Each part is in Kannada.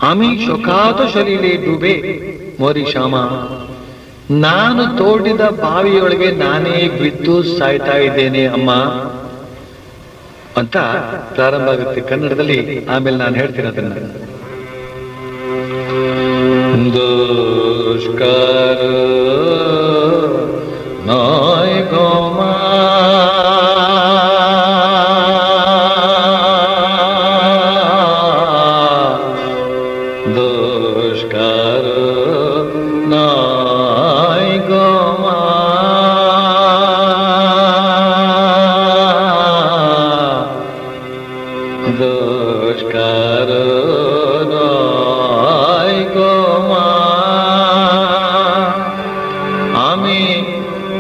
আমি ಶೋಕಾತ ಶಲೀಲೆ ಡುಬೆ ಮೋರಿ ಶ್ಯಾಮ, ನಾನು ತೋಡಿದ ಬಾವಿಯೊಳಗೆ ನಾನೇ ಬಿದ್ದು ಸಾಯ್ತಾ ಇದ್ದೇನೆ ಅಮ್ಮ ಅಂತ ಪ್ರಾರಂಭ ಆಗುತ್ತೆ ಕನ್ನಡದಲ್ಲಿ. ಆಮೇಲೆ ನಾನು ಹೇಳ್ತೀನಿ ಅದನ್ನ. ದುಷ್ಕರ ನಾಯ ಗೋಮಾ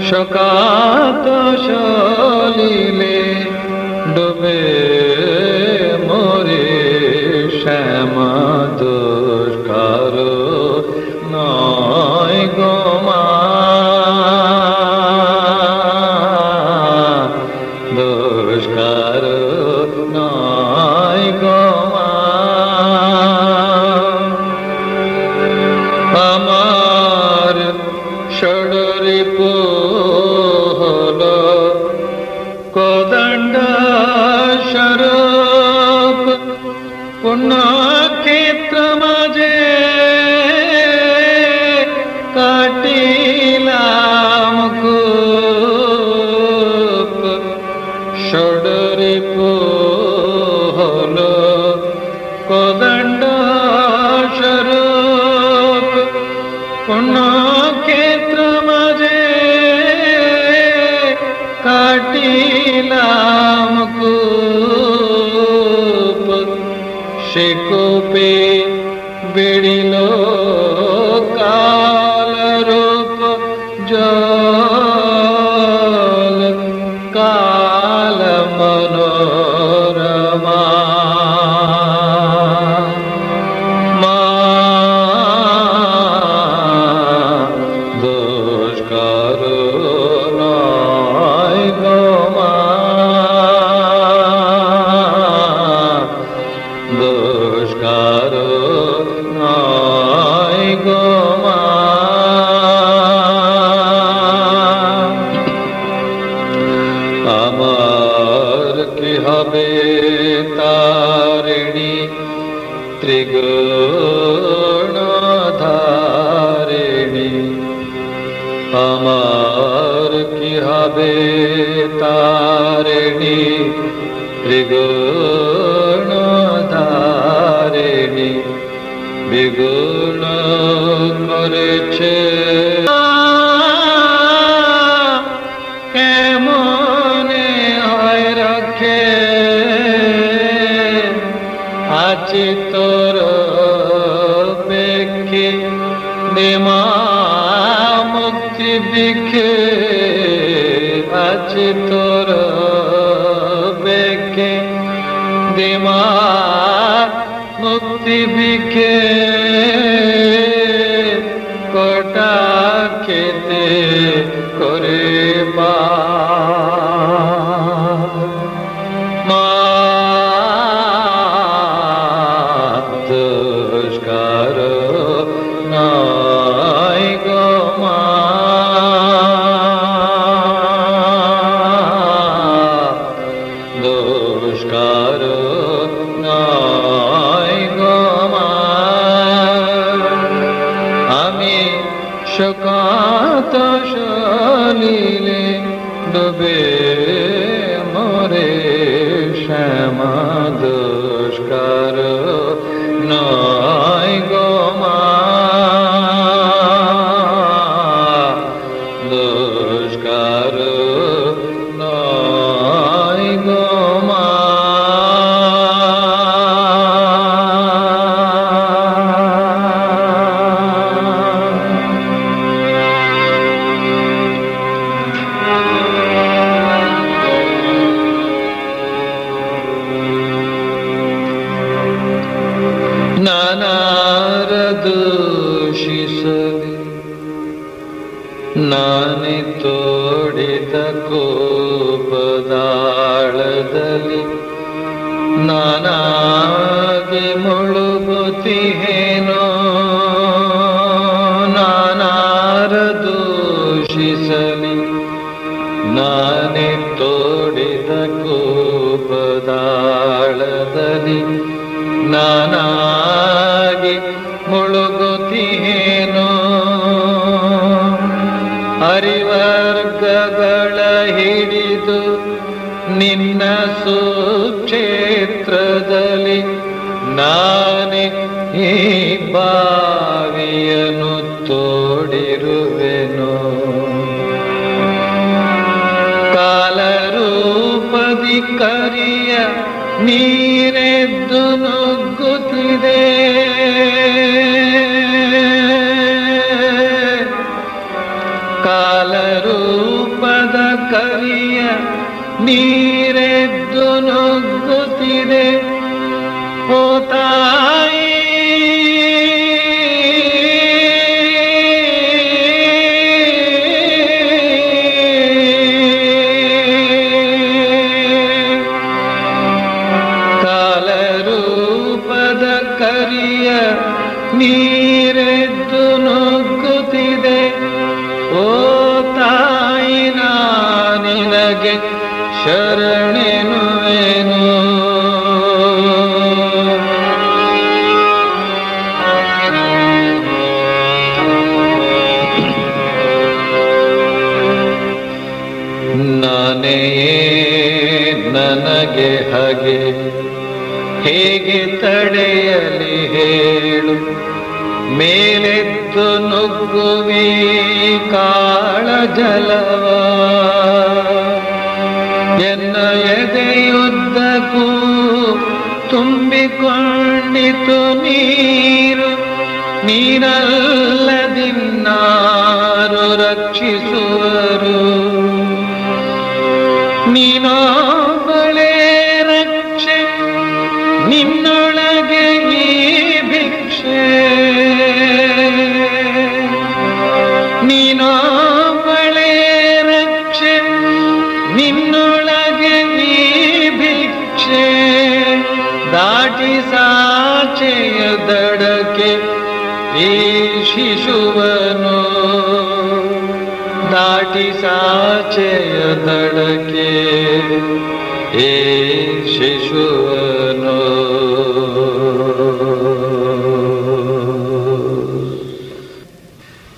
শোকাত সলিলে ডুবে মোরে শ্যামা, দুষ্কার নয় গো মা, দুষ্কার নয় গো মা। আমার ষড়রি কোদণ্ড স্বরূপ পুণ্যক্ষেত্র মাঝে কাটিলাম কূপ, ষড়রিপ হল কোদণ্ড স্বরূপ পুণ্যক্ষেত্র মাঝে কাটিলাম কূপ, সে কূপে বেড়িল কালরূপ জল, কাল মনোরমা মা, দুষ্কর দুষ্কর নয় গো মা। আমার কি হবে তারিণী ত্রিগুণ ধারিণী, আমার কি হবে তারিণী ত্রিগুণ ধারিণী, বিগুণ করেছে কেমনে হয় রক্ষে, আছে তোর বেখে দেমা মুক্তি বিখে, আছে তোর বেখে দেমা মুক্তি বিখে, কোটা খেতে করে মা, দুষ্কর নয় গো মা, দুষ্কর নয় গো মা। আমি শোকাত সলিলে ডুবে মোরে শ্যামা, দুষ্কর নয় গো মা, দুষ্কর নয় গো মা। ನಾನಾರ ದೂಷಿಸಲಿ ನಾನೇ ತೋಡಿದ ಕೋಪದಾಳದಲ್ಲಿ ನಾನಾಗಿ ಮುಳುಗುತ್ತಿಹೆ ಕಾಳದಲ್ಲಿ ನಾನಾಗಿ ಮುಳುಗುತ್ತೀನೋ, ಹರಿವರ್ಗಗಳ ಹಿಡಿದು ನಿನ್ನ ಸುಕ್ಷೇತ್ರದಲ್ಲಿ ನಾನೇ ಈ ಬಾವಿಯನ್ನು ತೋಡಿರುವೆನು. ಕಾಲರೂಪದಿ ಕರಿಯ ನೀರೆದ್ದು ನುಗ್ಗುತ್ತಿದೆ, ಕಾಲರೂಪದ ಕರಿಯ ನೀರೆದ್ದು ನುಗ್ಗುತ್ತಿದೆ. ಓ ತಾಯಿ, ಕಾಲರೂಪದ ಕರಿಯ ನೀರೆದ್ದು ನುಗ್ಗುತ್ತಿದೆ. ಓ ತಾಯಿ, ನಿನಗೆ ಶರಣೆನುವೆನು. ನಾನೇ ನನಗೆ ಹಾಗೆ ಹೇಗೆ ತಡೆಯಲಿ ಹೇಳು, ಮೇಲೆದ್ದು ನುಗ್ಗುವಿ ಕಾಳ ಜಲವ. ಎನ್ನ ಎದೆಯುದ್ದಕ್ಕೂ ತುಂಬಿಕೊಂಡಿತು ನೀರು, ನೀನಲ್ಲದಿನ್ನಾರು ರಕ್ಷಿಸುವರು. ನೀನೊಬ್ಬಳೇ ರಕ್ಷೆ, ನಿನ್ನೊಳಗೆ ಈ ಭಿಕ್ಷೆ. ನೀನೊಬ್ಬಳೇ ರಕ್ಷೆ, ನಿನ್ನೊಳಗೆ ಈ ಭಿಕ್ಷೆ. ದಾಟಿ ಸಾಚೆಯ ದಡಕ್ಕೆ ಈ ಶಿಶುವನು, ದಾಟಿ ಸಾಚೆಯ ದಡಕ್ಕೆ ಈ ಶಿಶುವನು.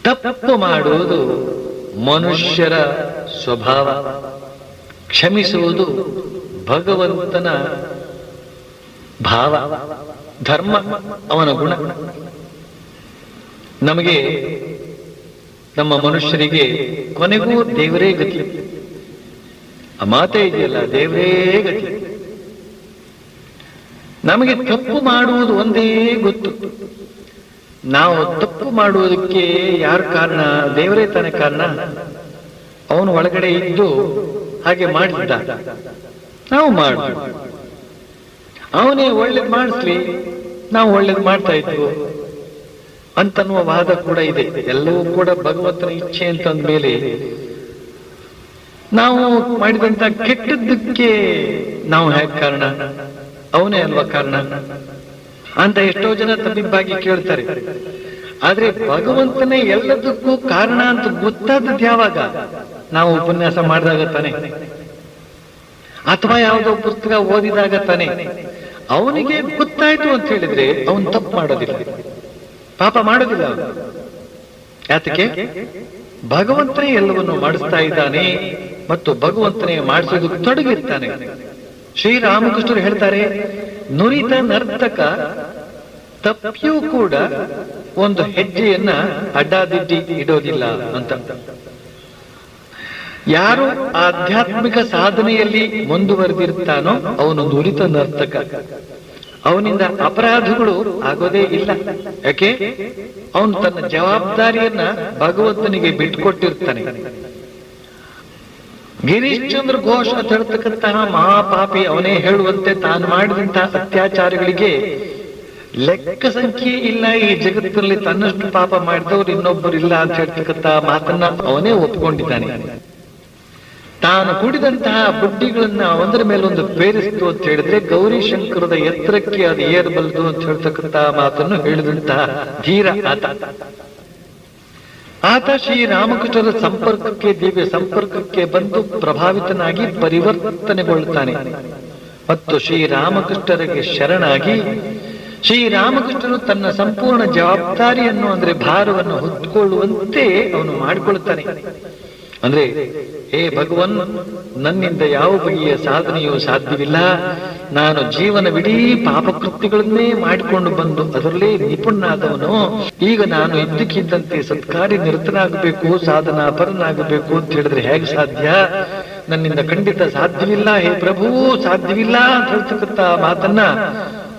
ತಪ್ಪು ಮಾಡುವುದು ಮನುಷ್ಯರ ಸ್ವಭಾವ, ಕ್ಷಮಿಸುವುದು ಭಗವಂತನ ಭಾವ, ಧರ್ಮ, ಅವನ ಗುಣ. ನಮಗೆ, ನಮ್ಮ ಮನುಷ್ಯರಿಗೆ ಕೊನೆಗೂ ದೇವರೇ ಗತಿ. ಆ ಮಾತೇ ಇದೆಯಲ್ಲ, ದೇವರೇ ಗತಿ. ನಮಗೆ ತಪ್ಪು ಮಾಡುವುದು ಒಂದೇ ಗೊತ್ತು. ನಾವು ತಪ್ಪು ಮಾಡುವುದಕ್ಕೆ ಯಾರು ಕಾರಣ? ದೇವರೇ ತಾನೇ ಕಾರಣ. ಅವನು ಒಳಗಡೆ ಇದ್ದು ಹಾಗೆ ಮಾಡಿದ್ದ, ನಾವು ಮಾಡು. ಅವನೇ ಒಳ್ಳೇದು ಮಾಡಿಸ್ಲಿ, ನಾವು ಒಳ್ಳೇದು ಮಾಡ್ತಾ ಇದ್ವು ಅಂತನ್ನುವ ವಾದ ಕೂಡ ಇದೆ. ಎಲ್ಲವೂ ಕೂಡ ಭಗವಂತನ ಇಚ್ಛೆ ಅಂತಂದ ಮೇಲೆ ನಾವು ಮಾಡಿದಂತ ಕೆಟ್ಟದ್ದಕ್ಕೆ ನಾವು ಹೇಗೆ ಕಾರಣ? ಅವನೇ ಅಲ್ವಾ ಕಾರಣ ಅಂತ ಎಷ್ಟೋ ಜನ ತಬ್ಬಿಬ್ಬಾಗಿ ಕೇಳ್ತಾರೆ. ಆದ್ರೆ ಭಗವಂತನೇ ಎಲ್ಲದಕ್ಕೂ ಕಾರಣ ಅಂತ ಗೊತ್ತಾದದ್ದು ಯಾವಾಗ? ನಾವು ಉಪನ್ಯಾಸ ಮಾಡಿದಾಗ ತಾನೆ, ಅಥವಾ ಯಾವುದೋ ಪುಸ್ತಕ ಓದಿದಾಗ ತಾನೆ. ಅವನಿಗೆ ಗೊತ್ತಾಯ್ತು ಅಂತ ಹೇಳಿದ್ರೆ ಅವನು ತಪ್ಪು ಮಾಡೋದಿಲ್ಲ, ಪಾಪ ಮಾಡೋದಿಲ್ಲ. ಯಾತಕ್ಕೆ? ಭಗವಂತನೇ ಎಲ್ಲವನ್ನು ಮಾಡಿಸ್ತಾ ಇದ್ದಾನೆ ಮತ್ತು ಭಗವಂತನೇ ಮಾಡಿಸೋದಕ್ಕೆ ತೊಡಗಿರ್ತಾನೆ. ಶ್ರೀರಾಮಕೃಷ್ಣರು ಹೇಳ್ತಾರೆ, ನುರಿತ ನರ್ತಕ ತಪ್ಪಿಯೂ ಕೂಡ ಒಂದು ಹೆಜ್ಜೆಯನ್ನ ಅಡ್ಡಾದಿಡ್ಡಿ ಇಡೋದಿಲ್ಲ ಅಂತ. ಯಾರು ಆಧ್ಯಾತ್ಮಿಕ ಸಾಧನೆಯಲ್ಲಿ ಮುಂದುವರೆದಿರ್ತಾನೋ ಅವನು ನುರಿತ ನರ್ತಕ. ಅವನಿಂದ ಅಪರಾಧಗಳು ಆಗೋದೇ ಇಲ್ಲ. ಯಾಕೆ? ಅವನು ತನ್ನ ಜವಾಬ್ದಾರಿಯನ್ನ ಭಗವಂತನಿಗೆ ಬಿಟ್ಟುಕೊಟ್ಟಿರ್ತಾನೆ. ಗಿರೀಶ್ ಚಂದ್ರ ಘೋಷ್ ಅಂತ ಹೇಳ್ತಕ್ಕಂತಹ ಮಹಾಪಾಪಿ ಅವನೇ ಹೇಳುವಂತೆ ತಾನು ಮಾಡಿದಂತಹ ಅತ್ಯಾಚಾರಗಳಿಗೆ ಲೆಕ್ಕ ಸಂಖ್ಯೆ ಇಲ್ಲ ಈ ಜಗತ್ತಿನಲ್ಲಿ, ತನ್ನಷ್ಟು ಪಾಪ ಮಾಡಿದವರು ಇನ್ನೊಬ್ಬರು ಇಲ್ಲ ಅಂತ ಹೇಳ್ತಕ್ಕಂಥ ಮಾತನ್ನ ಅವನೇ ಒಪ್ಕೊಂಡಿದ್ದಾನೆ. ತಾನು ಕುಡಿದಂತಹ ಬುಡ್ಡಿಗಳನ್ನ ಒಂದರ ಮೇಲೊಂದು ಪೇರಿಸ್ತು ಅಂತ ಹೇಳಿದ್ರೆ ಗೌರಿ ಶಂಕರದ ಎತ್ತರಕ್ಕೆ ಅದು ಏರಬಲ್ಲದು ಅಂತ ಹೇಳ್ತಕ್ಕಂತಹ ಮಾತನ್ನು ಹೇಳಿದಂತಹ ಧೀರ ಆತ ಶ್ರೀರಾಮಕೃಷ್ಣರ ಸಂಪರ್ಕಕ್ಕೆ, ದಿವ್ಯ ಸಂಪರ್ಕಕ್ಕೆ ಬಂದು ಪ್ರಭಾವಿತನಾಗಿ ಪರಿವರ್ತನೆಗೊಳ್ತಾನೆ. ಮತ್ತು ಶ್ರೀರಾಮಕೃಷ್ಣರಿಗೆ ಶರಣಾಗಿ ಶ್ರೀರಾಮಕೃಷ್ಣನು ತನ್ನ ಸಂಪೂರ್ಣ ಜವಾಬ್ದಾರಿಯನ್ನು ಅಂದ್ರೆ ಭಾರವನ್ನು ಹೊತ್ತುಕೊಳ್ಳುವಂತೆ ಅವನು ಮಾಡಿಕೊಳ್ಳುತ್ತಾನೆ. ಅಂದ್ರೆ, ಹೇ ಭಗವನ್, ನನ್ನಿಂದ ಯಾವ ಬಗೆಯ ಸಾಧನೆಯೂ ಸಾಧ್ಯವಿಲ್ಲ. ನಾನು ಜೀವನವಿಡೀ ಪಾಪಕೃತ್ಯಗಳನ್ನೇ ಮಾಡಿಕೊಂಡು ಬಂದು ಅದರಲ್ಲೇ ನಿಪುಣನಾದವನು. ಈಗ ನಾನು ಇದ್ದಕ್ಕಿದ್ದಂತೆ ಸತ್ಕಾರ್ಯ ನಿರತನಾಗಬೇಕು, ಸಾಧನಾ ಪರನಾಗಬೇಕು ಅಂತ ಹೇಳಿದ್ರೆ ಹೇಗೆ ಸಾಧ್ಯ? ನನ್ನಿಂದ ಖಂಡಿತ ಸಾಧ್ಯವಿಲ್ಲ, ಹೇ ಪ್ರಭು, ಸಾಧ್ಯವಿಲ್ಲ ಅಂತ ಹೇಳ್ತಕ್ಕಂಥ ಮಾತನ್ನ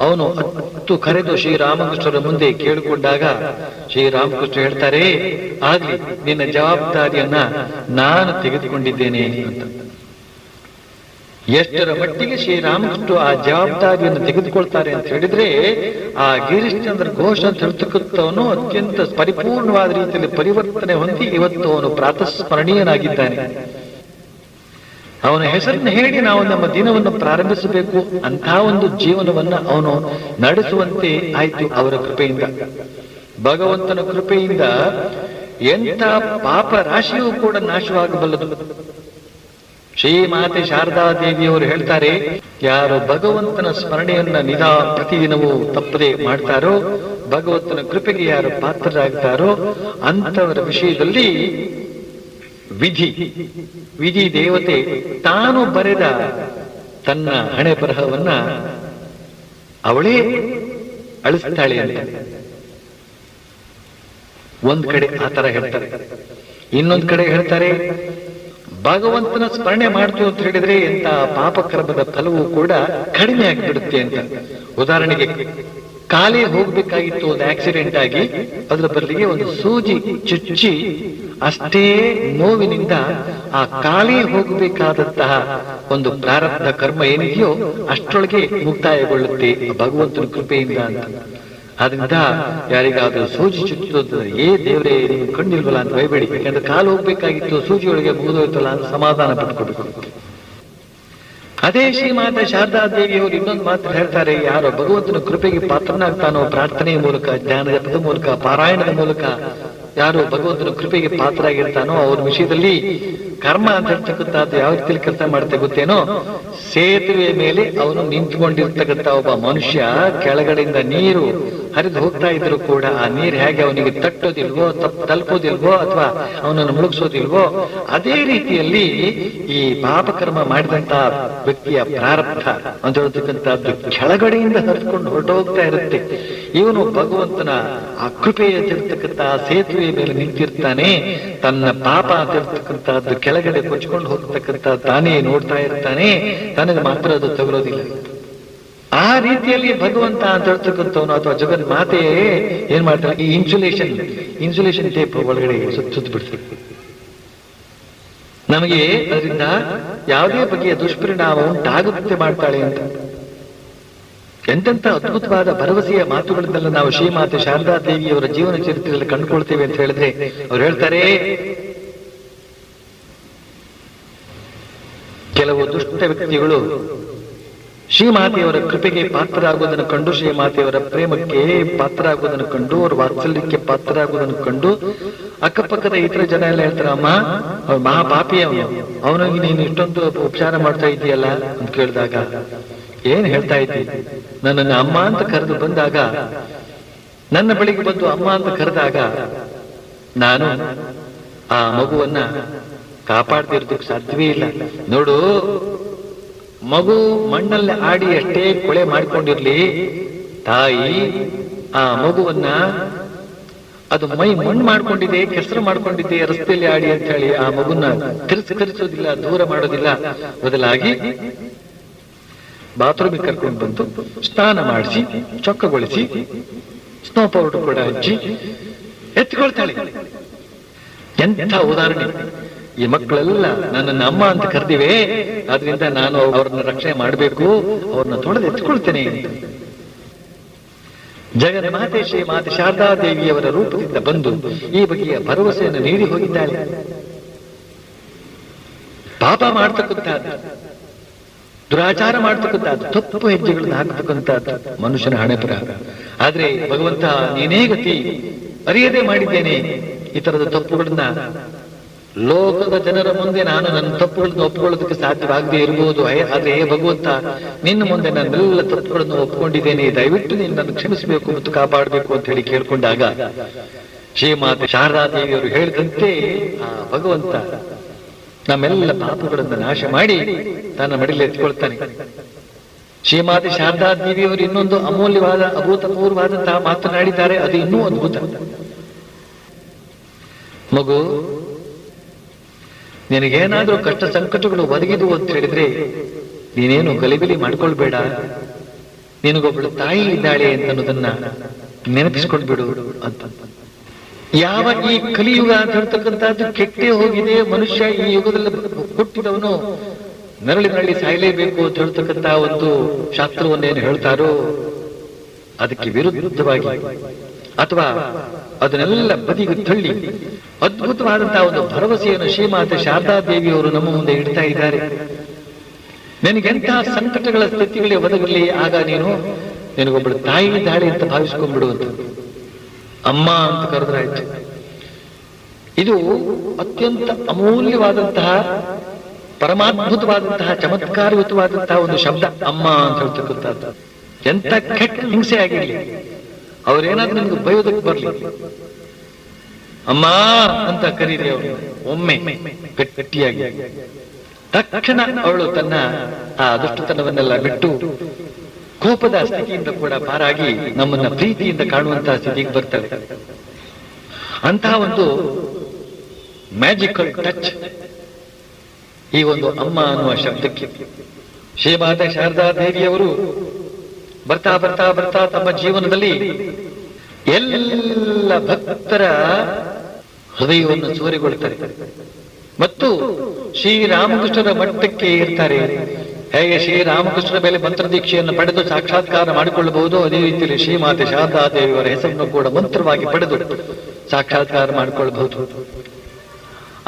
ಅವನು ಹತ್ತು ಕರೆದು ಶ್ರೀರಾಮಕೃಷ್ಣರ ಮುಂದೆ ಕೇಳಿಕೊಂಡಾಗ ಶ್ರೀರಾಮಕೃಷ್ಣ ಹೇಳ್ತಾರೆ, ಆಗ್ಲಿ, ನಿನ್ನ ಜವಾಬ್ದಾರಿಯನ್ನ ನಾನು ತೆಗೆದುಕೊಂಡಿದ್ದೇನೆ ಅಂತ. ಎಷ್ಟರ ಮಟ್ಟಿಗೆ ಶ್ರೀರಾಮಕೃಷ್ಣ ಆ ಜವಾಬ್ದಾರಿಯನ್ನು ತೆಗೆದುಕೊಳ್ತಾರೆ ಅಂತ ಹೇಳಿದ್ರೆ, ಆ ಗಿರೀಶ್ಚಂದ್ರ ಘೋಷ್ ಅಂತ ಹೇಳ್ತಕ್ಕಂಥವನು ಅತ್ಯಂತ ಪರಿಪೂರ್ಣವಾದ ರೀತಿಯಲ್ಲಿ ಪರಿವರ್ತನೆ ಹೊಂದಿ ಇವತ್ತು ಅವನು ಪ್ರಾತಸ್ಮರಣೀಯನಾಗಿದ್ದಾನೆ. ಅವನ ಹೆಸರನ್ನು ಹೇಳಿ ನಾವು ನಮ್ಮ ದಿನವನ್ನು ಪ್ರಾರಂಭಿಸಬೇಕು ಅಂತಹ ಒಂದು ಜೀವನವನ್ನ ಅವನು ನಡೆಸುವಂತೆ ಆಯ್ತು ಅವರ ಕೃಪೆಯಿಂದ. ಭಗವಂತನ ಕೃಪೆಯಿಂದ ಎಂಥ ಪಾಪ ರಾಶಿಯೂ ಕೂಡ ನಾಶವಾಗಬಲ್ಲದು. ಶ್ರೀಮಾತೆ ಶಾರದಾ ದೇವಿಯವರು ಹೇಳ್ತಾರೆ, ಯಾರು ಭಗವಂತನ ಸ್ಮರಣೆಯನ್ನ ಪ್ರತಿದಿನವೂ ತಪ್ಪದೆ ಮಾಡ್ತಾರೋ, ಭಗವಂತನ ಕೃಪೆಗೆ ಯಾರು ಪಾತ್ರರಾಗ್ತಾರೋ ಅಂತವರ ವಿಷಯದಲ್ಲಿ ವಿಧಿ ದೇವತೆ ತಾನು ಬರೆದ ತನ್ನ ಹಣೆ ಬರಹವನ್ನ ಅವಳೇ ಅಳಿಸ್ತಾಳೆ ಅಂತ ಒಂದ್ ಕಡೆ ಆತರ ಹೇಳ್ತಾರೆ. ಇನ್ನೊಂದ್ ಕಡೆ ಹೇಳ್ತಾರೆ, ಭಗವಂತನ ಸ್ಮರಣೆ ಮಾಡ್ತು ಅಂತ ಹೇಳಿದ್ರೆ ಎಂತ ಪಾಪಕರ್ಮದ ಫಲವೂ ಕೂಡ ಕಡಿಮೆ ಆಗಿಬಿಡುತ್ತೆ ಅಂತ. ಉದಾಹರಣೆಗೆ, ಕಾಲೇ ಹೋಗ್ಬೇಕಾಗಿತ್ತು ಒಂದು ಆಕ್ಸಿಡೆಂಟ್ ಆಗಿ, ಅದರ ಬದಲಿಗೆ ಒಂದು ಸೂಜಿ ಚುಚ್ಚಿ ಅಷ್ಟೇ ನೋವಿನಿಂದ ಆ ಕಾಲೇ ಹೋಗಬೇಕಾದಂತಹ ಒಂದು ಪ್ರಾರಬ್ಧ ಕರ್ಮ ಏನಿದೆಯೋ ಅಷ್ಟರೊಳಗೆ ಮುಕ್ತಾಯಗೊಳ್ಳುತ್ತೆ ಭಗವಂತನ ಕೃಪೆಯಿಂದ ಅಂತ. ಆದ್ರಿಂದ ಯಾರಿಗಾದ್ರೂ ಸೂಜಿ ಚುಚ್ಚುತ್ತದೆ, ದೇವರೇ ನೀವು ಕಣ್ಣಿಲ್ವಲ್ಲ ಅಂತ ಭಯಬೇಡಿ, ಯಾಕಂದ್ರೆ ಕಾಲು ಹೋಗ್ಬೇಕಾಗಿತ್ತು, ಸೂಜಿಯೊಳಗೆ ಮುಗಿದೋಯ್ತಲ್ಲ ಅಂತ ಸಮಾಧಾನ ಪಟ್ಕೊಬೇಕು. ಅದೇ ಶ್ರೀಮಾತಾ ಶಾರದಾ ದೇವಿಯವರು ಇನ್ನೊಂದು ಮಾತ್ರ ಹೇಳ್ತಾರೆ, ಯಾರೋ ಭಗವಂತನ ಕೃಪೆಗೆ ಪಾತ್ರನಾಗ್ತಾನೋ ಪ್ರಾರ್ಥನೆಯ ಮೂಲಕ, ಜ್ಞಾನದ ಪದ ಮೂಲಕ, ಪಾರಾಯಣದ ಮೂಲಕ ಯಾರು ಭಗವಂತನ ಕೃಪೆಗೆ ಪಾತ್ರರಾಗಿರ್ತಾನೋ ಅವ್ರ ವಿಷಯದಲ್ಲಿ ಕರ್ಮ ಅಂತ ಹೇಳ್ತಕ್ಕಂಥದ್ದು ಯಾವ ರೀತಿಯಲ್ಲಿ ಕೆಲಸ ಮಾಡುತ್ತೆ ಗೊತ್ತೇನೋ? ಸೇತುವೆ ಮೇಲೆ ಅವನು ನಿಂತ್ಕೊಂಡಿರ್ತಕ್ಕಂಥ ಒಬ್ಬ ಮನುಷ್ಯ ಕೆಳಗಡೆಯಿಂದ ನೀರು ಹರಿದು ಹೋಗ್ತಾ ಇದ್ರು ಕೂಡ ಆ ನೀರು ಹೇಗೆ ಅವನಿಗೆ ತಟ್ಟೋದಿಲ್ವೋ, ತಲುಪೋದಿಲ್ವೋ ಅಥವಾ ಅವನನ್ನು ಮುಳುಗಿಸೋದಿಲ್ವೋ, ಅದೇ ರೀತಿಯಲ್ಲಿ ಈ ಪಾಪಕರ್ಮ ಮಾಡಿದಂತ ವ್ಯಕ್ತಿಯ ಪ್ರಾರಬ್ಧ ಅಂತ ಹೇಳ್ತಕ್ಕಂಥದ್ದು ಕೆಳಗಡೆಯಿಂದ ಹರಿದುಕೊಂಡು ಹೊರಟೋಗ್ತಾ ಇರುತ್ತೆ. ಇವನು ಭಗವಂತನ ಆ ಕೃಪೆಯ ತಿರ್ತಕ್ಕಂಥ ಸೇತುವೆ ಮೇಲೆ ನಿಂತಿರ್ತಾನೆ, ತನ್ನ ಪಾಪ ಅಂತ ಹೇಳ್ತಕ್ಕಂಥದ್ದು ಕೆಳಗಡೆ ಕೊಚ್ಕೊಂಡು ಹೋಗ್ತಕ್ಕಂಥ ತಾನೇ ನೋಡ್ತಾ ಇರ್ತಾನೆ, ತನಗೆ ಮಾತ್ರ ಅದು ತಗೊಳ್ಳೋದಿಲ್ಲ. ಆ ರೀತಿಯಲ್ಲಿ ಭಗವಂತ ಅಂತ ಹೇಳ್ತಕ್ಕಂಥವನು ಅಥವಾ ಜಗನ್ ಮಾತೆ ಏನ್ ಮಾಡ್ತಾರೆ, ಈ ಇನ್ಸುಲೇಷನ್ ಟೇಪ್ ಒಳಗಡೆ ಸುತ್ತ ಬಿಡ್ತಾರೆ. ನಮಗೆ ಅದರಿಂದ ಯಾವುದೇ ಬಗೆಯ ದುಷ್ಪರಿಣಾಮ ಉಂಟಾಗುತ್ತೆ ಮಾಡ್ತಾಳೆ ಅಂತ. ಎಂತೆಂಥ ಅದ್ಭುತವಾದ ಭರವಸೆಯ ಮಾತುಗಳಿಂದಲ್ಲ ನಾವು ಶ್ರೀಮಾತೆ ಶಾರದಾ ದೇವಿಯವರ ಜೀವನ ಚರಿತ್ರೆಯಲ್ಲಿ ಕಂಡುಕೊಳ್ತೇವೆ ಅಂತ ಹೇಳಿದ್ರೆ, ಅವ್ರು ಹೇಳ್ತಾರೆ, ಕೆಲವು ದುಷ್ಟ ವ್ಯಕ್ತಿಗಳು ಶ್ರೀಮಾತೆಯವರ ಕೃಪೆಗೆ ಪಾತ್ರರಾಗುವುದನ್ನು ಕಂಡು, ಶ್ರೀಮಾತೆಯವರ ಪ್ರೇಮಕ್ಕೆ ಪಾತ್ರರಾಗುವುದನ್ನು ಕಂಡು, ಅವ್ರ ವಾತ್ಸಲ್ಯಕ್ಕೆ ಪಾತ್ರರಾಗುವುದನ್ನು ಕಂಡು ಅಕ್ಕಪಕ್ಕದ ಇತರ ಜನ ಎಲ್ಲ ಹೇಳ್ತಾರ, ಅಮ್ಮ ಅವ್ರ ಮಹಾಪಾಪಿ ಅವನಿಗೆ ನೀನು ಇಷ್ಟೊಂದು ಉಪಚಾರ ಮಾಡ್ತಾ ಇದೀಯಲ್ಲ ಅಂತ ಕೇಳಿದಾಗ ಏನ್ ಹೇಳ್ತಾ ಇದ್ದಿ? ನನ್ನನ್ನು ಅಮ್ಮ ಅಂತ ಕರೆದು ಬಂದಾಗ, ನನ್ನ ಬಳಿಗೆ ಬಂದು ಅಮ್ಮ ಅಂತ ಕರೆದಾಗ ನಾನು ಆ ಮಗುವನ್ನ ಕಾಪಾಡ್ತಿರೋದಕ್ಕೆ ಸಾಧ್ಯವೇ ಇಲ್ಲ. ನೋಡು, ಮಗು ಮಣ್ಣಲ್ಲಿ ಆಡಿ ಅಷ್ಟೇ ಕೊಳೆ ಮಾಡ್ಕೊಂಡಿರ್ಲಿ, ತಾಯಿ ಆ ಮಗುವನ್ನ ಅದು ಮೈ ಮಣ್ಣು ಮಾಡ್ಕೊಂಡಿದೆ, ಕೆಸರು ಮಾಡ್ಕೊಂಡಿದೆ, ರಸ್ತೆಯಲ್ಲಿ ಆಡಿ ಅಂತ ಹೇಳಿ ಆ ಮಗುನ ತಿರಸ್ಕರಿಸೋದಿಲ್ಲ, ದೂರ ಮಾಡೋದಿಲ್ಲ. ಬದಲಾಗಿ ಬಾತ್ರೂಮಿಗೆ ಕರ್ಕೊಂಡು ಬಂದು ಸ್ನಾನ ಮಾಡಿಸಿ, ಚೊಕ್ಕಗೊಳಿಸಿ, ಸ್ನೋ ಪೌಡರ್ ಕೂಡ ಹಚ್ಚಿ ಎತ್ಕೊಳ್ತಾಳೆ. ಎಂಥ ಉದಾಹರಣೆ! ಈ ಮಕ್ಕಳೆಲ್ಲ ನನ್ನನ್ನು ಅಮ್ಮ ಅಂತ ಕರೆದಿವೆ, ಆದ್ರಿಂದ ನಾನು ಅವ್ರನ್ನ ರಕ್ಷಣೆ ಮಾಡಬೇಕು, ಅವ್ರನ್ನ ತೊಳೆದು ಎತ್ಕೊಳ್ತೇನೆ. ಜಗನ್ಮಾತೆ ಶ್ರೀಮಾತೆ ಶಾರದಾ ದೇವಿಯವರ ರೂಪದಿಂದ ಬಂದು ಈ ಬಗೆಯ ಭರವಸೆಯನ್ನು ನೀಡಿ ಹೋಗಿದ್ದಾಳೆ. ಪಾಪ ಮಾಡ್ತಕ್ಕಂಥದ್ದು, ದುರಾಚಾರ ಮಾಡ್ತಕ್ಕಂಥದ್ದು, ತಪ್ಪು ಹೆಜ್ಜೆಗಳನ್ನು ಹಾಕತಕ್ಕಂಥದ್ದು ಮನುಷ್ಯನ ಹಣೆಪುರ. ಆದ್ರೆ ಭಗವಂತ ನೀನೇ ಗತಿ, ಅರಿಯದೆ ಮಾಡಿದ್ದೇನೆ ಈ ತರದ ತಪ್ಪುಗಳನ್ನ, ಲೋಕದ ಜನರ ಮುಂದೆ ನಾನು ನನ್ನ ತಪ್ಪುಗಳನ್ನು ಒಪ್ಪಿಕೊಳ್ಳೋದಕ್ಕೆ ಸಾಧ್ಯವಾಗದೇ ಇರಬಹುದು, ಆದ್ರೆ ಹೇ ಭಗವಂತ, ನಿನ್ನ ಮುಂದೆ ನನ್ನೆಲ್ಲ ತಪ್ಪುಗಳನ್ನು ಒಪ್ಪಿಕೊಂಡಿದ್ದೇನೆ, ದಯವಿಟ್ಟು ನೀನು ನನ್ನ ಕ್ಷಮಿಸಬೇಕು ಮತ್ತು ಕಾಪಾಡಬೇಕು ಅಂತ ಹೇಳಿ ಕೇಳ್ಕೊಂಡಾಗ ಶ್ರೀಮಾತೆ ಶಾರದಾದೇವಿಯವರು ಹೇಳಿದಂತೆ ಆ ಭಗವಂತ ನಮ್ಮೆಲ್ಲ ಪಾಪಗಳನ್ನು ನಾಶ ಮಾಡಿ ತನ್ನ ಮಡಿಲಿ ಎತ್ಕೊಳ್ತಾನೆ. ಶ್ರೀಮಾತೆ ಶಾರದಾದೇವಿಯವರು ಇನ್ನೊಂದು ಅಮೂಲ್ಯವಾದ ಅಭೂತಪೂರ್ವವಾದಂತಹ ಮಾತನಾಡಿದ್ದಾರೆ, ಅದು ಇನ್ನೂ ಅದ್ಭುತ. ಮಗು, ನಿನಗೇನಾದ್ರೂ ಕಷ್ಟ ಸಂಕಟಗಳು ಒದಗಿದವು ಅಂತ ಹೇಳಿದ್ರೆ ನೀನೇನು ಗಲಿಬಿಲಿ ಮಾಡ್ಕೊಳ್ಬೇಡ, ನಿನಗೊಬ್ಬಳು ತಾಯಿ ಇದ್ದಾಳೆ ಅಂತ ಅನ್ನೋದನ್ನ ನೆನಪಿಸ್ಕೊಂಡ್ಬಿಡು ಅಂತ. ಯಾವ ಈ ಕಲಿಯುಗ ಅಂತ ಹೇಳ್ತಕ್ಕಂಥದ್ದು ಕೆಟ್ಟೇ ಹೋಗಿದೆ, ಮನುಷ್ಯ ಈ ಯುಗದಲ್ಲಿ ಹುಟ್ಟಿದವನು ನರಳಿ ಸಾಯಲೇಬೇಕು ಅಂತ ಹೇಳ್ತಕ್ಕಂಥ ಒಂದು ಶಾಸ್ತ್ರವನ್ನೇನು ಹೇಳ್ತಾರೋ ಅದಕ್ಕೆ ವಿರುದ್ಧವಾಗಿ ಅಥವಾ ಅದನ್ನೆಲ್ಲ ಬದಿಗೆ ತಳ್ಳಿ ಅದ್ಭುತವಾದಂತಹ ಒಂದು ಭರವಸೆಯನ್ನು ಶ್ರೀಮಾತೆ ಶಾರದಾದೇವಿಯವರು ನಮ್ಮ ಮುಂದೆ ಇಡ್ತಾ ಇದ್ದಾರೆ. ನಿನಗೆಂತಹ ಸಂಕಟಗಳ ಸ್ಥಿತಿಗಳೇ ಒದಗಲಿ, ಆಗ ನಿನಗೊಬ್ಬಳು ತಾಯಿ ಇದ್ದಾಳೆ ಅಂತ ಭಾವಿಸ್ಕೊಂಡ್ಬಿಡುವಂತ, ಅಮ್ಮ ಅಂತ ಕರೆದ್ರಾಯ್ತು. ಇದು ಅತ್ಯಂತ ಅಮೂಲ್ಯವಾದಂತಹ ಪರಮಾದ್ಭುತವಾದಂತಹ ಚಮತ್ಕಾರಯುತವಾದಂತಹ ಒಂದು ಶಬ್ದ ಅಮ್ಮ ಅಂತ ಹೇಳ್ತಕ್ಕಂಥದ್ದು. ಎಂತ ಕೆಟ್ಟ ಹಿಂಸೆ ಆಗಿರ್ಲಿ, ಅವ್ರೇನಾದ್ರೂ ನಿಮ್ಗೆ ಬಯೋದಕ್ಕೆ ಬರ್ಲಿ, ಅಮ್ಮ ಅಂತ ಕರೀರಿ ಅವಳು ಒಮ್ಮೆ ಗಟ್ಟಿಯಾಗಿ. ತಕ್ಷಣ ಅವಳು ತನ್ನ ಆ ದುಷ್ಟತನವನ್ನೆಲ್ಲ ಬಿಟ್ಟು ಕೋಪದ ಸ್ಥಿತಿಯಿಂದ ಕೂಡ ಪಾರಾಗಿ ನಮ್ಮನ್ನ ಪ್ರೀತಿಯಿಂದ ಕಾಣುವಂತಹ ಸ್ಥಿತಿಗೆ ಬರ್ತಾರೆ. ಅಂತಹ ಒಂದು ಮ್ಯಾಜಿಕಲ್ ಟಚ್ ಈ ಒಂದು ಅಮ್ಮ ಅನ್ನುವ ಶಬ್ದಕ್ಕೆ. ಶ್ರೀಮಾತೆ ಶಾರದಾದೇವಿಯವರು ಬರ್ತಾ ಬರ್ತಾ ಬರ್ತಾ ತಮ್ಮ ಜೀವನದಲ್ಲಿ ಎಲ್ಲ ಭಕ್ತರ ಹೃದಯವನ್ನು ಸೂರೆಗೊಳ್ತಾರೆ ಮತ್ತು ಶ್ರೀರಾಮಕೃಷ್ಣರ ಮಟ್ಟಕ್ಕೆ ಇರ್ತಾರೆ. ಹೇಗೆ ಶ್ರೀರಾಮಕೃಷ್ಣರ ಮೇಲೆ ಮಂತ್ರ ದೀಕ್ಷೆಯನ್ನು ಪಡೆದು ಸಾಕ್ಷಾತ್ಕಾರ ಮಾಡಿಕೊಳ್ಳಬಹುದು, ಅದೇ ರೀತಿಯಲ್ಲಿ ಶ್ರೀಮಾತೆ ಶಾರದಾದೇವಿಯವರ ಹೆಸರನ್ನು ಕೂಡ ಮಂತ್ರವಾಗಿ ಪಡೆದು ಸಾಕ್ಷಾತ್ಕಾರ ಮಾಡಿಕೊಳ್ಳಬಹುದು.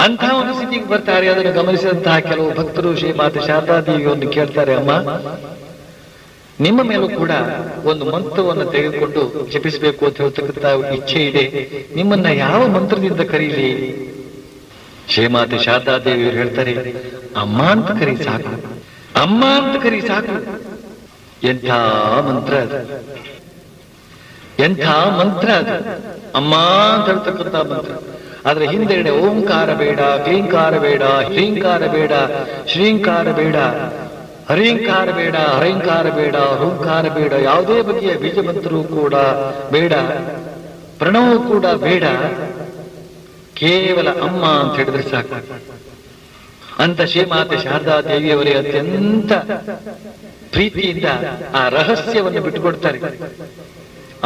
ಅಂತಹ ಒಂದು ಸ್ಥಿತಿಗೆ ಬರ್ತಾರೆ. ಅದನ್ನು ಗಮನಿಸಿದಂತಹ ಕೆಲವು ಭಕ್ತರು ಶ್ರೀಮಾತೆ ಶಾರದಾದೇವಿಯನ್ನು ಕೇಳ್ತಾರೆ, ಅಮ್ಮ, ನಿಮ್ಮ ಮೇಲೂ ಕೂಡ ಒಂದು ಮಂತ್ರವನ್ನು ತೆಗೆದುಕೊಂಡು ಜಪಿಸಬೇಕು ಅಂತ ಹೇಳ್ತಕ್ಕಂಥ ಇಚ್ಛೆ ಇದೆ, ನಿಮ್ಮನ್ನ ಯಾವ ಮಂತ್ರದಿಂದ ಕರೀಲಿ? ಶ್ರೀಮಾತೆ ಶಾರದಾದೇವಿಯವರು ಹೇಳ್ತಾರೆ, ಅಮ್ಮ ಅಂತ ಕರಿ ಸಾಕು, ಅಮ್ಮ ಅಂತ ಕರಿ ಸಾಕು. ಎಂಥ ಮಂತ್ರ ಅದು, ಎಂಥ ಮಂತ್ರ ಅದು, ಅಮ್ಮ ಅಂತ ಹೇಳ್ತಕ್ಕಂಥ ಮಂತ್ರ. ಆದ್ರೆ ಹಿಂದೆಡೆ ಓಂಕಾರ ಬೇಡ, ಕ್ಲೀಂಕಾರ ಬೇಡ, ಹ್ರೀಂಕಾರ ಬೇಡ, ಶ್ರೀಂಕಾರ ಬೇಡ, ಹರಿಂಕಾರ ಬೇಡ, ಹರಿಂಕಾರ ಬೇಡ, ಹೂಂಕಾರ ಬೇಡ, ಯಾವುದೇ ಬಗೆಯ ಬೀಜ ಮಂತ್ರವೂ ಕೂಡ ಬೇಡ, ಪ್ರಣವೂ ಕೂಡ ಬೇಡ, ಕೇವಲ ಅಮ್ಮ ಅಂತ ಹೇಳಿದ್ರೆ ಸಾಕು ಅಂತ ಶ್ರೀಮಾತೆ ಶಾರದಾದೇವಿಯವರೇ ಅತ್ಯಂತ ಪ್ರೀತಿಯಿಂದ ಆ ರಹಸ್ಯವನ್ನು ಬಿಟ್ಟುಕೊಡ್ತಾರೆ.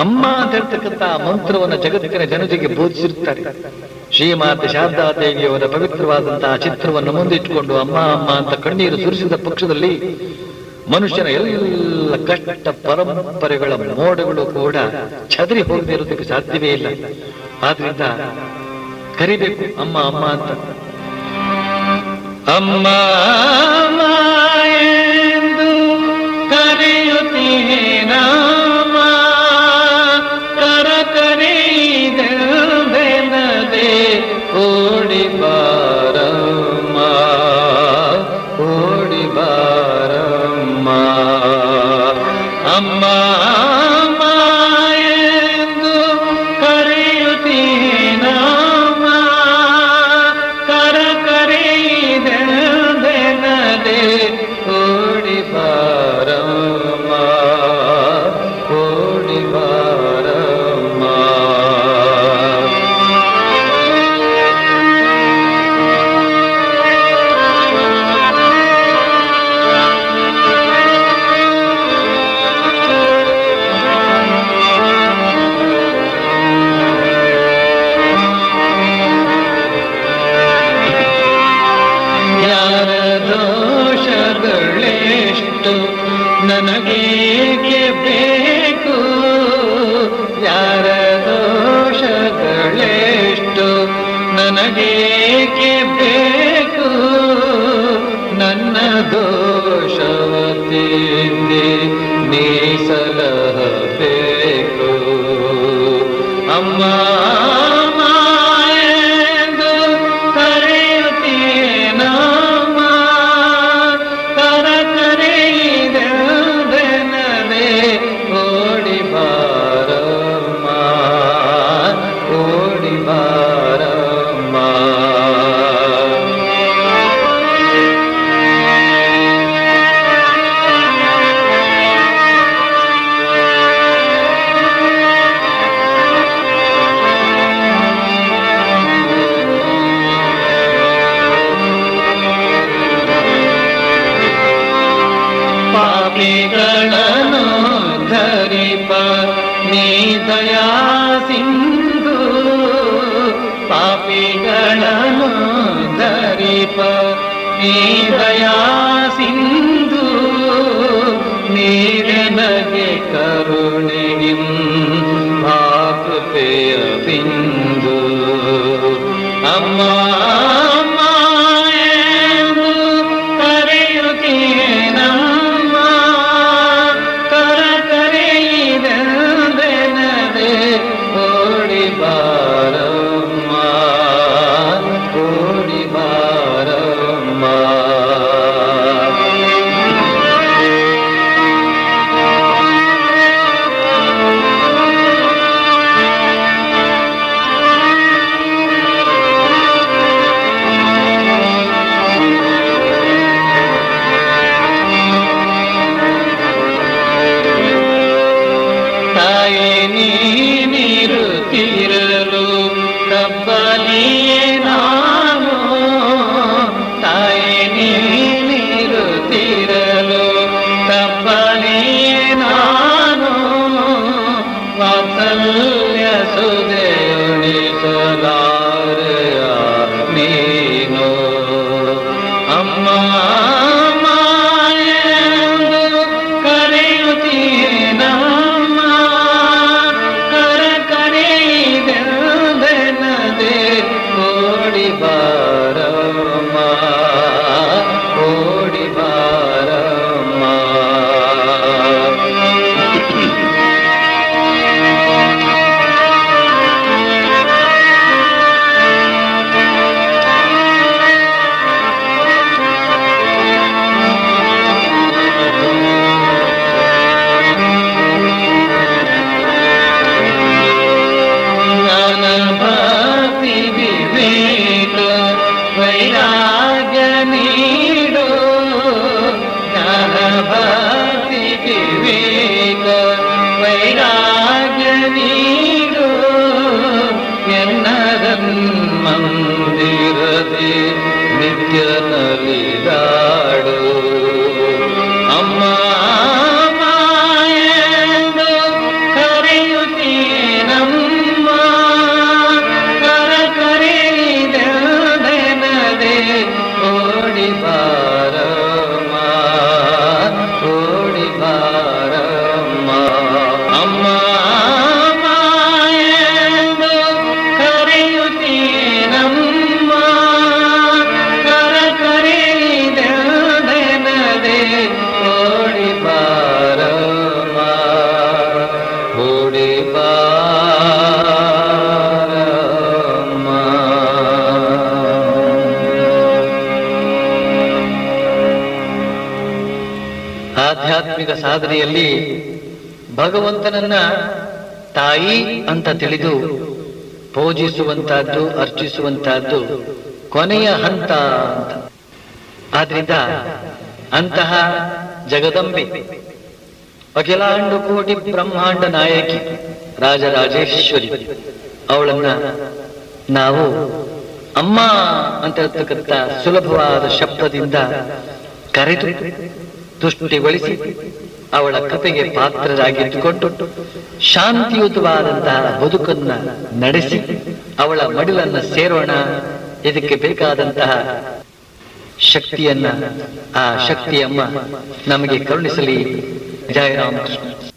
ಅಮ್ಮ ಅಂತ ಹೇಳ್ತಕ್ಕಂಥ ಮಂತ್ರವನ್ನು ಜಗತ್ತಿನ ಜನತೆಗೆ ಬೋಧಿಸಿರುತ್ತಾರೆ. ಶ್ರೀಮಾತೆ ಶಾರದಾದೇವಿಯವರ ಪವಿತ್ರವಾದಂತಹ ಚಿತ್ರವನ್ನು ಮುಂದಿಟ್ಟುಕೊಂಡು ಅಮ್ಮ ಅಮ್ಮ ಅಂತ ಕಣ್ಣೀರು ಸುರಿಸಿದ ಪಕ್ಷದಲ್ಲಿ ಮನುಷ್ಯನ ಎಲ್ಲ ಕಷ್ಟ ಪರಂಪರೆಗಳ ಮೋಡಗಳು ಕೂಡ ಚದರಿ ಹೋಗದೆ ಇರೋದಕ್ಕೆ ಸಾಧ್ಯವೇ ಇಲ್ಲ. ಆದ್ರಿಂದ ಕರಿಬೇಕು ಅಮ್ಮ ಅಮ್ಮ ಅಂತ. ಅಮ್ಮ ಎಂದು ಕರೆಯುತ್ತೀನಮ್ಮ, ಕರೆದೆನದೆ ಓಡಿ ಬಾರಮ್ಮ, ಓಡಿ ಬಾರಮ್ಮ. ಅಮ್ಮ ಎಂದು ಕರೆಯುತ್ತೀನಮ್ಮ, ಕರೆದೆನದೆ ಓಡಿ ಬಾರಮ್ಮ, ಓಡಿ ಬಾರಮ್ಮ. ಯಾರ ದೋಷಗಳೆಷ್ಟು ನನಗೇಕೆ ಬೇಕು, ಯಾರ ದೋಷಗಳೆಷ್ಟು ನನಗೇಕೆ ಬೇಕು, ನನ್ನ ದೋಷವತಿಂದೆ ನೀ ಸಲಹಬೇಕು. ಅಮ್ಮ ಎಂದು ಕರೆಯುತ್ತೀನಮ್ಮ, ಎಂದು ಅಮ್ಮ ಅಮ್ಮ ಎಂದು ಕರೆಯುತ್ತೀನಮ್ಮ ಕರೆಯಿದೆಂದೆನದೆ ಓಡಿ ಬಾರಮ್ಮ ಓಡಿ ಬಾರಮ್ಮ ನೀನಿರುತ್ತಿರಲು ಕಬ್ಬಲಿಯೇ ನಾನು ತಾಯಿ ನೀನಿರುತ್ತಿರಲು ಕಬ್ಬಲಿಯೇ ನಾನು ವಾತ್ಸಲ್ಯ ಸುದೆಯುಣಿಸಲಾರೆಯ ನೀನು ಅಮ್ಮ ವೈರಾಗ್ಯ ನೀಡು ಜ್ಞಾನಭಕ್ತಿ ವಿವೇಕ ವೈರಾಗ್ಯ ನೀಡು ಎನ್ನರನ್ಮಂದಿರದಿ ನಿತ್ಯ ನಲಿದಾಡು ಅಮ್ಮ ಎಂದು ಕರೆಯುತ್ತೀನಮ್ಮ ಓಡಿ ಬಾರಮ್ಮ ಓಡಿ ಬಾರಮ್ಮ ಅಮ್ಮ ಎಂದು ಕರೆಯುತ್ತೀನಮ್ಮ ಕರೆಯಿದೆನದೆ ಓಡಿ ಬಾರಮ್ಮ ಓಡಿ ಬಾರಮ್ಮ. ಆಧ್ಯಾತ್ಮಿಕ ಸಾಧನೆಯಲ್ಲಿ ಭಗವಂತನನ್ನ ತಾಯಿ ಅಂತ ತಿಳಿದು ಪೂಜಿಸುವಂತಹದ್ದು ಅರ್ಚಿಸುವಂತಹದ್ದು ಕೊನೆಯ ಹಂತ ಅಂತ. ಆದ್ರಿಂದ ಅಂತಹ ಜಗದಂಬೆ ಅಖಿಲಾಂಡ ಕೋಟಿ ಬ್ರಹ್ಮಾಂಡ ನಾಯಕಿ ರಾಜರಾಜೇಶ್ವರಿ ಅವಳನ್ನ ನಾವು ಅಮ್ಮ ಅಂತ ಇರ್ತಕ್ಕಂಥ ಸುಲಭವಾದ ಶಬ್ದದಿಂದ ಕರೆದು ತುಷ್ಟಿಗೊಳಿಸಿ ಅವಳ ಕೃಪೆಗೆ ಪಾತ್ರರಾಗಿದ್ದುಕೊಂಡು ಶಾಂತಿಯುತವಾದಂತಹ ಬದುಕನ್ನ ನಡೆಸಿ ಅವಳ ಮಡಿಲನ್ನ ಸೇರೋಣ. ಇದಕ್ಕೆ ಬೇಕಾದಂತಹ ಶಕ್ತಿಯನ್ನ ಆ ಶಕ್ತಿಯಮ್ಮ ನಮಗೆ ಕರುಣಿಸಲಿ. ಜಯ ರಾಮಕೃಷ್ಣ.